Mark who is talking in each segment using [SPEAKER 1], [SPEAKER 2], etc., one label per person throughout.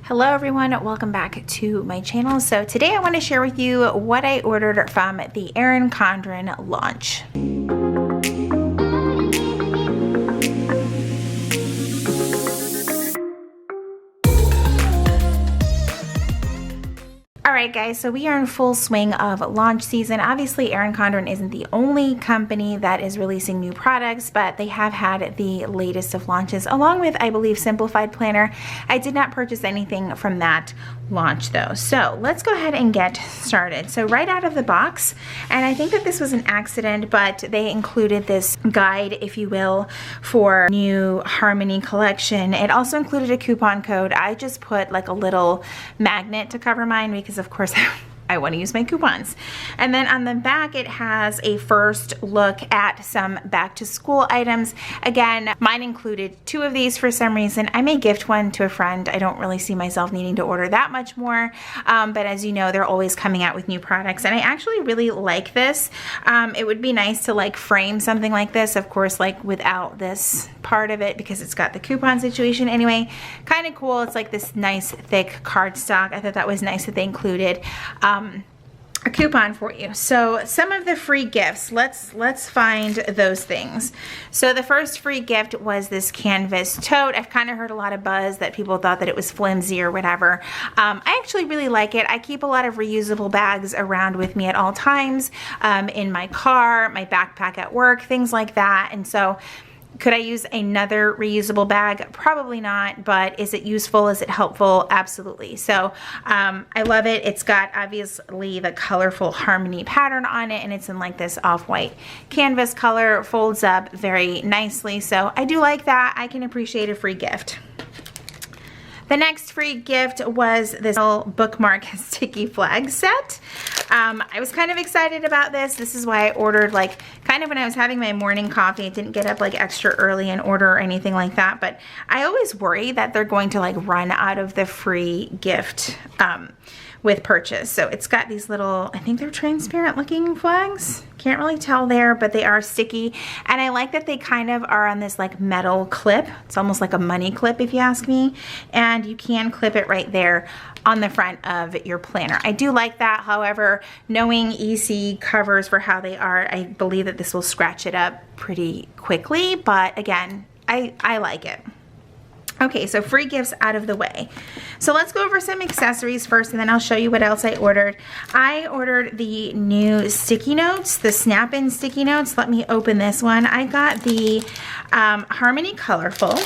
[SPEAKER 1] Hello everyone, welcome back to my channel. So today I want to share with you what I ordered from the Erin Condren launch. Alright guys, so we are in full swing of launch season. Obviously Erin Condren isn't the only company that is releasing new products, but they have had the latest of launches along with, I believe, Simplified Planner. I did not purchase anything from that launch though. So let's go ahead and get started. So right out of the box, and I think that this was an accident, but they included this guide, if you will, for new Harmony collection. It also included a coupon code. I just put like a little magnet to cover mine because of course I want to use my coupons. And then on the back it has a first look at some back to school items. Again, mine included 2 of these for some reason. I may gift one to a friend. I don't really see myself needing to order that much more, but as you know, they're always coming out with new products and I actually really like this. It would be nice to like frame something like this, of course, like without this part of it because it's got the coupon situation. Anyway, kind of cool. It's like this nice thick cardstock. I thought that was nice that they included a coupon for you. So some of the free gifts, let's find those things. So the first free gift was this canvas tote. I've kind of heard a lot of buzz that people thought that it was flimsy or whatever. I actually really like it. I keep a lot of reusable bags around with me at all times, in my car, my backpack at work, things like that. And so could I use another reusable bag? Probably not, but is it useful? Is it helpful? Absolutely. So I love it. It's got obviously the colorful Harmony pattern on it and it's in like this off-white canvas color, folds up very nicely. So I do like that. I can appreciate a free gift. The next free gift was this little bookmark sticky flag set. I was kind of excited about this. This is why I ordered, like, kind of when I was having my morning coffee. I didn't get up like extra early and order or anything like that, but I always worry that they're going to like run out of the free gift with purchase. So it's got these little, I think they're transparent looking flags. Can't really tell there, but they are sticky. And I like that they kind of are on this like metal clip. It's almost like a money clip if you ask me. And you can clip it right there on the front of your planner. I do like that. However, knowing EC covers for how they are, I believe that this will scratch it up pretty quickly. But again, I like it. Okay, so free gifts out of the way. So let's go over some accessories first and then I'll show you what else I ordered. I ordered the new sticky notes, the snap-in sticky notes. Let me open this one. I got the Harmony Colorful.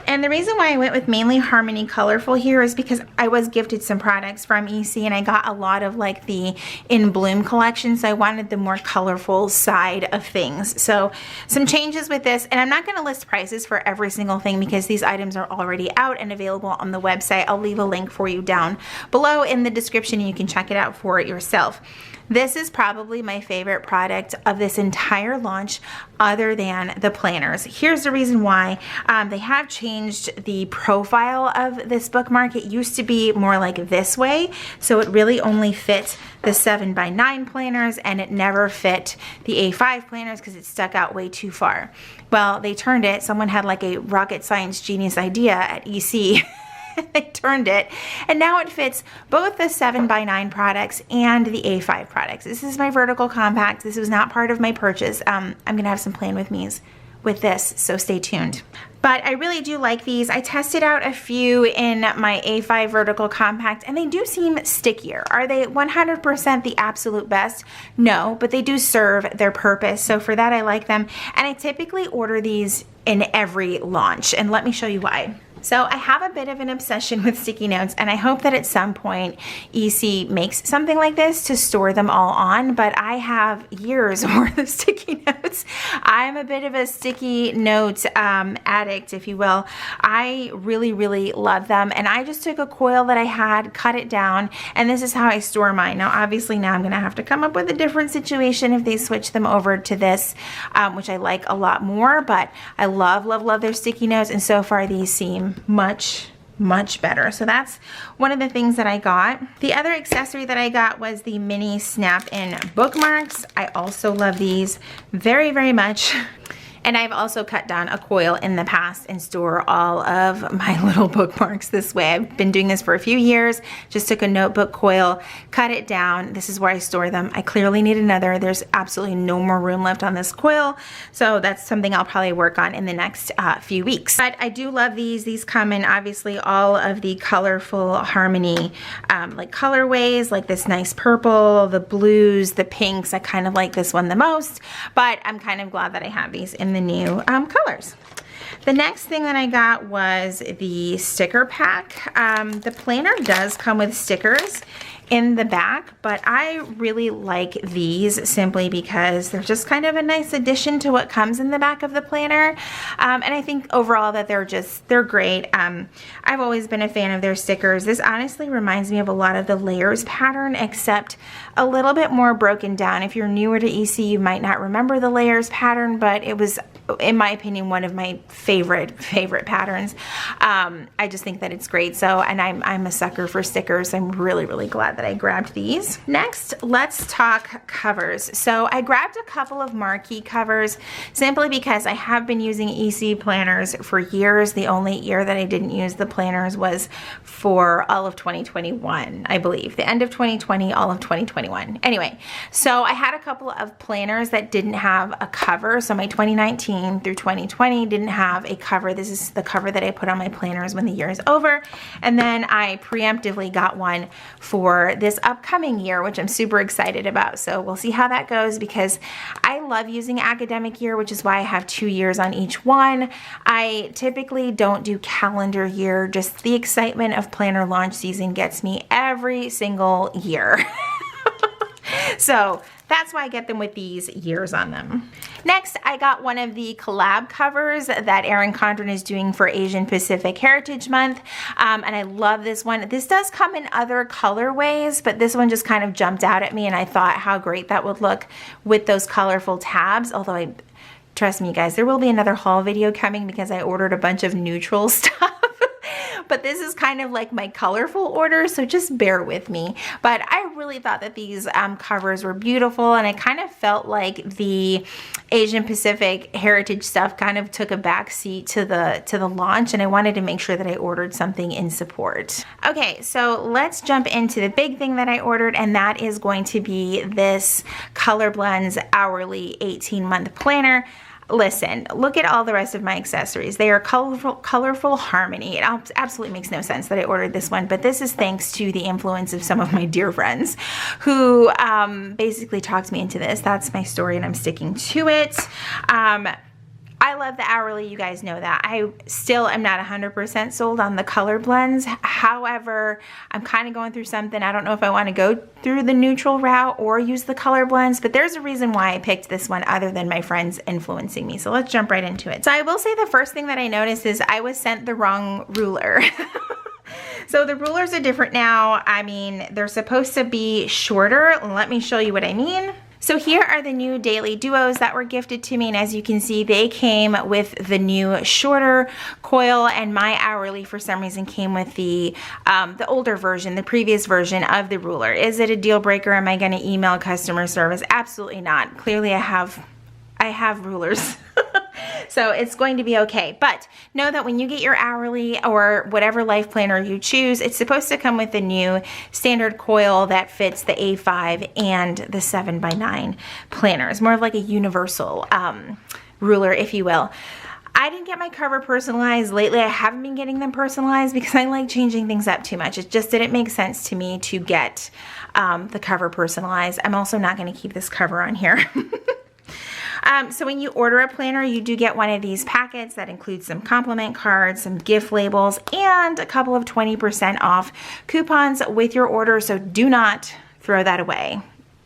[SPEAKER 1] And the reason why I went with mainly Harmony Colorful here is because I was gifted some products from EC and I got a lot of like the In Bloom collection, so I wanted the more colorful side of things. So some changes with this, and I'm not going to list prices for every single thing because these items are already out and available on the website. I'll leave a link for you down below in the description and you can check it out for yourself. This is probably my favorite product of this entire launch other than the planners. Here's the reason why. They have changed the profile of this bookmark. It used to be more like this way, so it really only fit the 7x9 planners and it never fit the A5 planners because it stuck out way too far. Well, they turned it. Someone had like a rocket science genius idea at EC. They turned it and now it fits both the 7x9 products and the A5 products. This is my vertical compact. This was not part of my purchase. I'm gonna have some plan with me's with this, so stay tuned. But I really do like these. I tested out a few in my A5 vertical compact and they do seem stickier. Are they 100% the absolute best? No, but they do serve their purpose. So for that I like them. And I typically order these in every launch and let me show you why. So I have a bit of an obsession with sticky notes and I hope that at some point EC makes something like this to store them all on, but I have years worth of sticky notes. I'm a bit of a sticky note addict, if you will. I really, really love them and I just took a coil that I had, cut it down, and this is how I store mine. Now obviously now I'm gonna have to come up with a different situation if they switch them over to this, which I like a lot more, but I love, love, love their sticky notes and so far these seem much better. So that's one of the things that I got. The other accessory that I got was the mini snap-in bookmarks. I also love these very, very much. And I've also cut down a coil in the past and store all of my little bookmarks this way. I've been doing this for a few years. Just took a notebook coil, cut it down. This is where I store them. I clearly need another. There's absolutely no more room left on this coil. So that's something I'll probably work on in the next few weeks. But I do love these. These come in obviously all of the colorful harmony like colorways, like this nice purple, the blues, the pinks. I kind of like this one the most, but I'm kind of glad that I have these in the new colors. The next thing that I got was the sticker pack. The planner does come with stickers in the back, but I really like these simply because they're just kind of a nice addition to what comes in the back of the planner. And I think overall that they're great. I've always been a fan of their stickers. This honestly reminds me of a lot of the layers pattern, except a little bit more broken down. If you're newer to EC, you might not remember the layers pattern, but it was, in my opinion, one of my favorite patterns. I just think that it's great. So, and I'm a sucker for stickers. I'm really glad that I grabbed these. Next, let's talk covers. So I grabbed a couple of marquee covers simply because I have been using EC planners for years. The only year that I didn't use the planners was for all of 2021, I believe. The end of 2020, all of 2021. Anyway, so I had a couple of planners that didn't have a cover. So my 2019 through 2020 didn't have a cover. This is the cover that I put on my planners when the year is over. And then I preemptively got one for this upcoming year, which I'm super excited about. So we'll see how that goes because I love using academic year, which is why I have 2 years on each one. I typically don't do calendar year. Just the excitement of planner launch season gets me every single year. So that's why I get them with these years on them. Next, I got one of the collab covers that Erin Condren is doing for Asian Pacific Heritage Month. And I love this one. This does come in other colorways, but this one just kind of jumped out at me and I thought how great that would look with those colorful tabs. Although trust me guys, there will be another haul video coming because I ordered a bunch of neutral stuff. But this is kind of like my colorful order, so just bear with me. But I really thought that these covers were beautiful, and I kind of felt like the Asian Pacific Heritage stuff kind of took a back seat to the launch, and I wanted to make sure that I ordered something in support. Okay, so let's jump into the big thing that I ordered, and that is going to be this Color Blends Hourly 18-month planner. Listen, look at all the rest of my accessories. They are colorful harmony. It absolutely makes no sense that I ordered this one, but this is thanks to the influence of some of my dear friends who basically talked me into this. That's my story and I'm sticking to it. I love the hourly, you guys know that. I still am not 100% sold on the color blends. However, I'm kind of going through something. I don't know if I want to go through the neutral route or use the color blends, but there's a reason why I picked this one other than my friends influencing me. So let's jump right into it. So I will say the first thing that I noticed is I was sent the wrong ruler. So the rulers are different now. I mean, they're supposed to be shorter. Let me show you what I mean. So here are the new daily duos that were gifted to me, and as you can see, they came with the new shorter coil, and my hourly for some reason came with the older version, the previous version of the ruler. Is it a deal breaker? Am I going to email customer service? Absolutely not. Clearly I have rulers. So it's going to be okay. But know that when you get your hourly or whatever life planner you choose, it's supposed to come with the new standard coil that fits the A5 and the 7x9 planners. More of like a universal ruler, if you will. I didn't get my cover personalized. Lately, I haven't been getting them personalized because I like changing things up too much. It just didn't make sense to me to get the cover personalized. I'm also not going to keep this cover on here. So when you order a planner, you do get one of these packets that includes some compliment cards, some gift labels, and a couple of 20% off coupons with your order. So do not throw that away.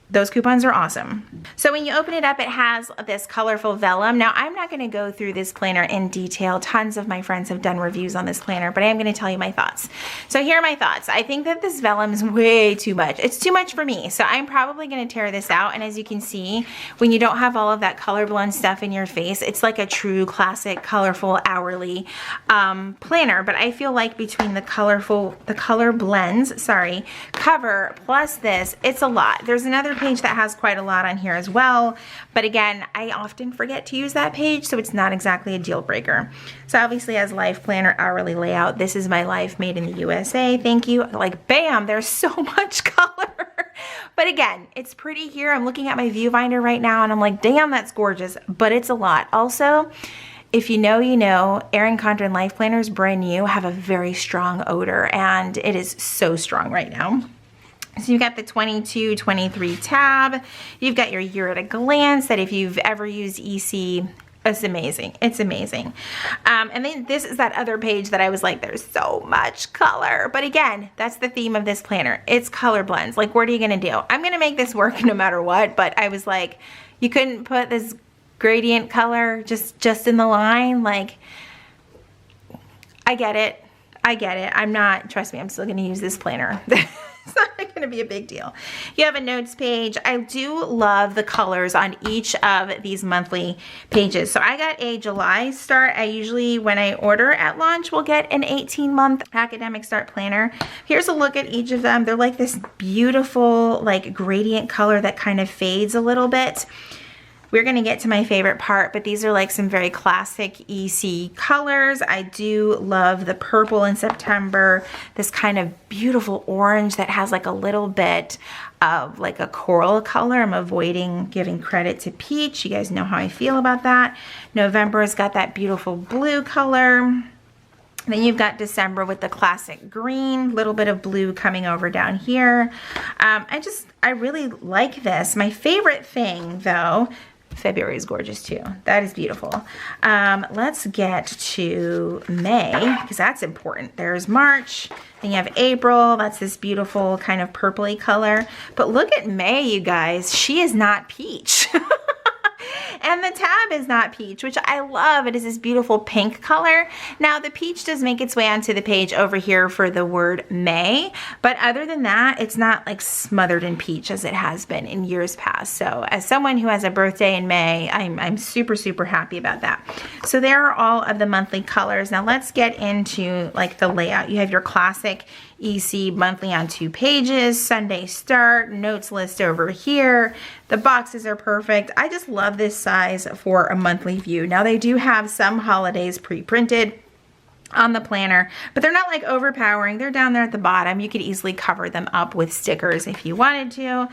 [SPEAKER 1] Those coupons are awesome. So when you open it up, it has this colorful vellum. Now, I'm not gonna go through this planner in detail. Tons of my friends have done reviews on this planner, but I am gonna tell you my thoughts. So here are my thoughts. I think that this vellum is way too much. It's too much for me. So I'm probably gonna tear this out. And as you can see, when you don't have all of that color blend stuff in your face, it's like a true classic, colorful, hourly planner. But I feel like between the color blends, cover plus this, it's a lot. There's another page that has quite a lot on here as well. But again, I often forget to use that page, so it's not exactly a deal breaker. So obviously as life planner hourly layout, this is my life made in the USA. Thank you. Like, bam, there's so much color. But again, it's pretty here. I'm looking at my viewfinder right now and I'm like, damn, that's gorgeous, but it's a lot. Also, if you know, you know, Erin Condren Life Planners, brand new, have a very strong odor, and it is so strong right now. So you've got the 22, 23 tab. You've got your year at a glance that if you've ever used EC, it's amazing. It's amazing. And then this is that other page that I was like, there's so much color. But again, that's the theme of this planner. It's color blends. Like, what are you gonna do? I'm gonna make this work no matter what, but I was like, you couldn't put this gradient color just in the line. Like, I get it. I get it. I'm not, trust me, I'm still gonna use this planner. It's not going to be a big deal. You have a notes page. I do love the colors on each of these monthly pages. So I got a July start. I usually, when I order at launch, will get an 18-month academic start planner. Here's a look at each of them. They're like this beautiful, like, gradient color that kind of fades a little bit. We're gonna get to my favorite part, but these are like some very classic EC colors. I do love the purple in September, this kind of beautiful orange that has like a little bit of like a coral color. I'm avoiding giving credit to peach. You guys know how I feel about that. November has got that beautiful blue color. Then you've got December with the classic green, little bit of blue coming over down here. I really like this. My favorite thing though, February is gorgeous too. That is beautiful. Let's get to May, because that's important. There's March, then you have April. That's this beautiful kind of purpley color. But look at May, you guys. She is not peach. And the tab is not peach, which I love. It is this beautiful pink color. Now the peach does make its way onto the page over here for the word May, but other than that, it's not like smothered in peach as it has been in years past. So as someone who has a birthday in May, I'm super, super happy about that. So there are all of the monthly colors. Now let's get into like the layout. You have your classic EC monthly on 2 pages, Sunday start, notes list over here. The boxes are perfect. I just love this size for a monthly view. Now they do have some holidays pre-printed on the planner, but they're not like overpowering. They're down there at the bottom. You could easily cover them up with stickers if you wanted to.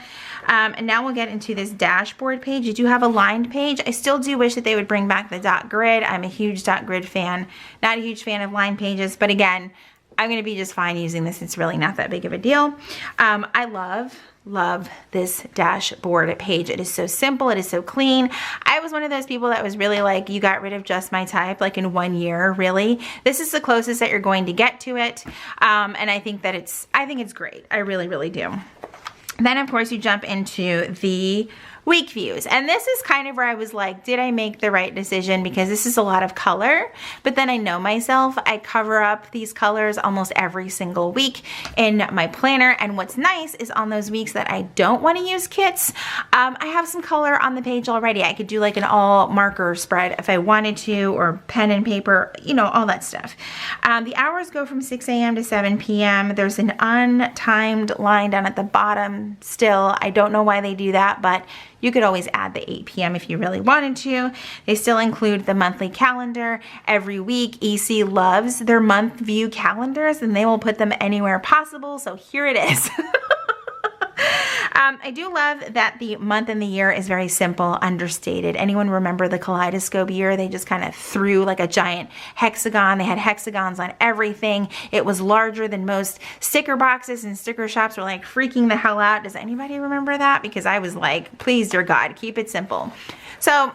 [SPEAKER 1] And now we'll get into this dashboard page. You do have a lined page. I still do wish that they would bring back the dot grid. I'm a huge dot grid fan, not a huge fan of lined pages, but again, I'm going to be just fine using this. It's really not that big of a deal. I love this dashboard page. It is so simple. It is so clean. I was one of those people that was really like, you got rid of just my type like in 1 year, really. This is the closest that you're going to get to it. And I think it's great. I really, really do. Then of course you jump into the week views. And this is kind of where I was like, did I make the right decision? Because this is a lot of color, but then I know myself, I cover up these colors almost every single week in my planner. And what's nice is on those weeks that I don't want to use kits, I have some color on the page already. I could do like an all marker spread if I wanted to, or pen and paper, you know, all that stuff. The hours go from 6 a.m. to 7 p.m. There's an untimed line down at the bottom still. I don't know why they do that, but you could always add the 8 p.m. if you really wanted to. They still include the monthly calendar every week. EC loves their month view calendars and they will put them anywhere possible. So here it is. I do love that the month and the year is very simple, understated. Anyone remember the kaleidoscope year? They just kind of threw like a giant hexagon. They had hexagons on everything. It was larger than most sticker boxes, and sticker shops were like freaking the hell out. Does anybody remember that? Because I was like, please, dear God, keep it simple. So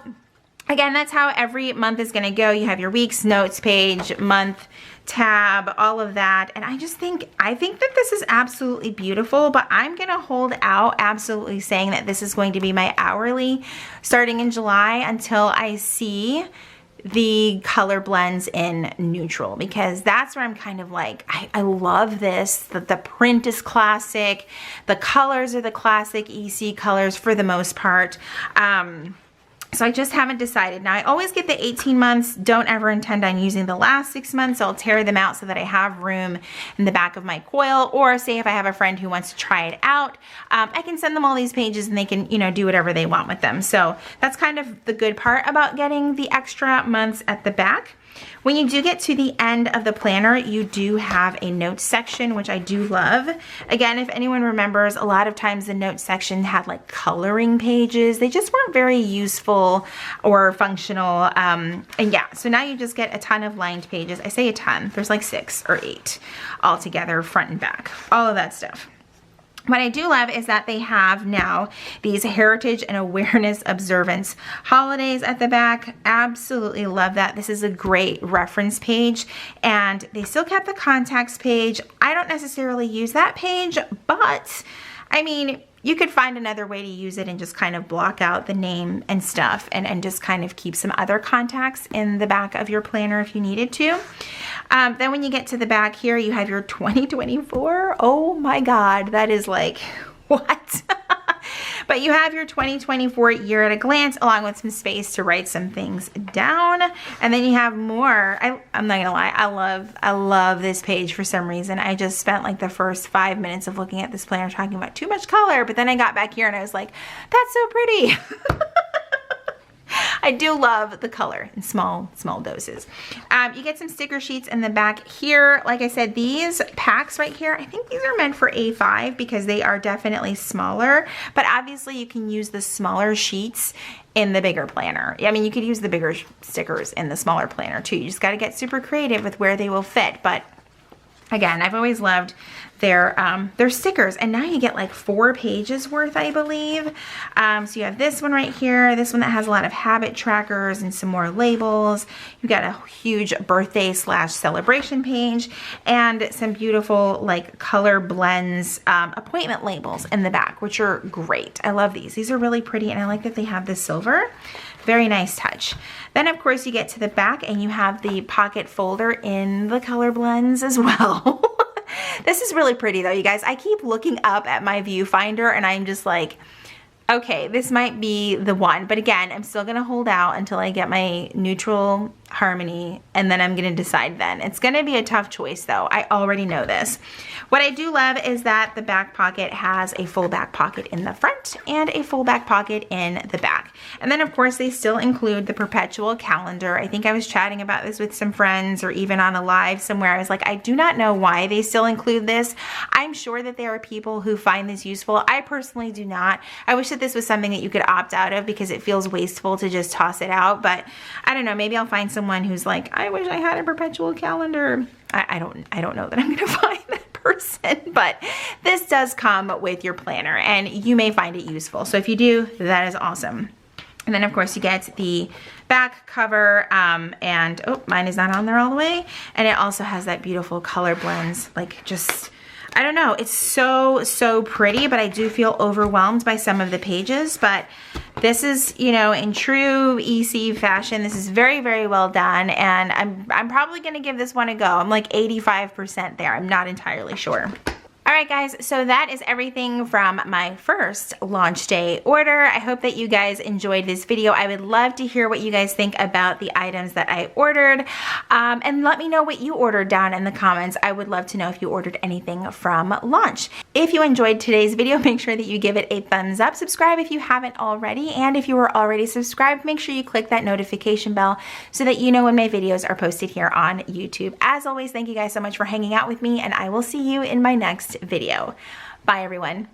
[SPEAKER 1] again, that's how every month is going to go. You have your weeks, notes page, month, tab, all of that. And I think that this is absolutely beautiful, but I'm going to hold out absolutely saying that this is going to be my hourly starting in July until I see the color blends in neutral, because that's where I'm kind of like, I love this. The print is classic. The colors are the classic EC colors for the most part. So I just haven't decided. Now I always get the 18 months, don't ever intend on using the last 6 months. So I'll tear them out so that I have room in the back of my coil, or say if I have a friend who wants to try it out, I can send them all these pages and they can, you know, do whatever they want with them. So that's kind of the good part about getting the extra months at the back. When you do get to the end of the planner, you do have a notes section, which I do love. Again, if anyone remembers, a lot of times the notes section had like coloring pages. They just weren't very useful or functional. And yeah, so now you just get a ton of lined pages. I say a ton, there's like 6 or 8 all together, front and back, all of that stuff. What I do love is that they have now these Heritage and Awareness Observance holidays at the back. Absolutely love that. This is a great reference page, and they still kept the contacts page. I don't necessarily use that page, but I mean, you could find another way to use it and just kind of block out the name and stuff, and just kind of keep some other contacts in the back of your planner if you needed to. Then when you get to the back here, you have your 2024. Oh my God, that is like, what? But you have your 2024 year at a glance, along with some space to write some things down. And then you have more. I'm not gonna lie, I love this page for some reason. I just spent like the first 5 minutes of looking at this planner talking about too much color, but then I got back here and I was like, that's so pretty. I do love the color in small doses. You get some sticker sheets in the back here. Like I said, these packs right here, I think these are meant for A5 because they are definitely smaller, but obviously you can use the smaller sheets in the bigger planner. I mean, you could use the bigger stickers in the smaller planner too. You just got to get super creative with where they will fit. But again, I've always loved their stickers, and now you get like 4 pages worth, I believe. So you have this one right here, this one that has a lot of habit trackers and some more labels. You've got a huge birthday / celebration page, and some beautiful like color blends, appointment labels in the back, which are great. I love these. These are really pretty, and I like that they have the silver. Very nice touch. Then of course you get to the back and you have the pocket folder in the color blends as well. This is really pretty though, you guys. I keep looking up at my viewfinder and I'm just like, okay, this might be the one. But again, I'm still gonna hold out until I get my neutral harmony, and then I'm gonna decide then. It's gonna be a tough choice though. I already know this. What I do love is that the back pocket has a full back pocket in the front and a full back pocket in the back. And then of course they still include the perpetual calendar. I think I was chatting about this with some friends, or even on a live somewhere. I was like, I do not know why they still include this. I'm sure that there are people who find this useful. I personally do not. I wish that this was something that you could opt out of because it feels wasteful to just toss it out. But I don't know, maybe I'll find someone who's like, I wish I had a perpetual calendar. I don't know that I'm gonna find that person, but this does come with your planner and you may find it useful. So if you do, that is awesome. And then of course you get the back cover, and oh, mine is not on there all the way. And it also has that beautiful color blends, like just, I don't know, it's so pretty, but I do feel overwhelmed by some of the pages. But this is, you know, in true EC fashion, this is very well done, and I'm probably gonna give this one a go. I'm like 85% there. I'm not entirely sure. All right guys, so that is everything from my first launch day order. I hope that you guys enjoyed this video. I would love to hear what you guys think about the items that I ordered, and let me know what you ordered down in the comments. I would love to know if you ordered anything from launch. If you enjoyed today's video, make sure that you give it a thumbs up. Subscribe if you haven't already, and if you are already subscribed, make sure you click that notification bell so that you know when my videos are posted here on YouTube. As always, thank you guys so much for hanging out with me, and I will see you in my next video. Bye everyone.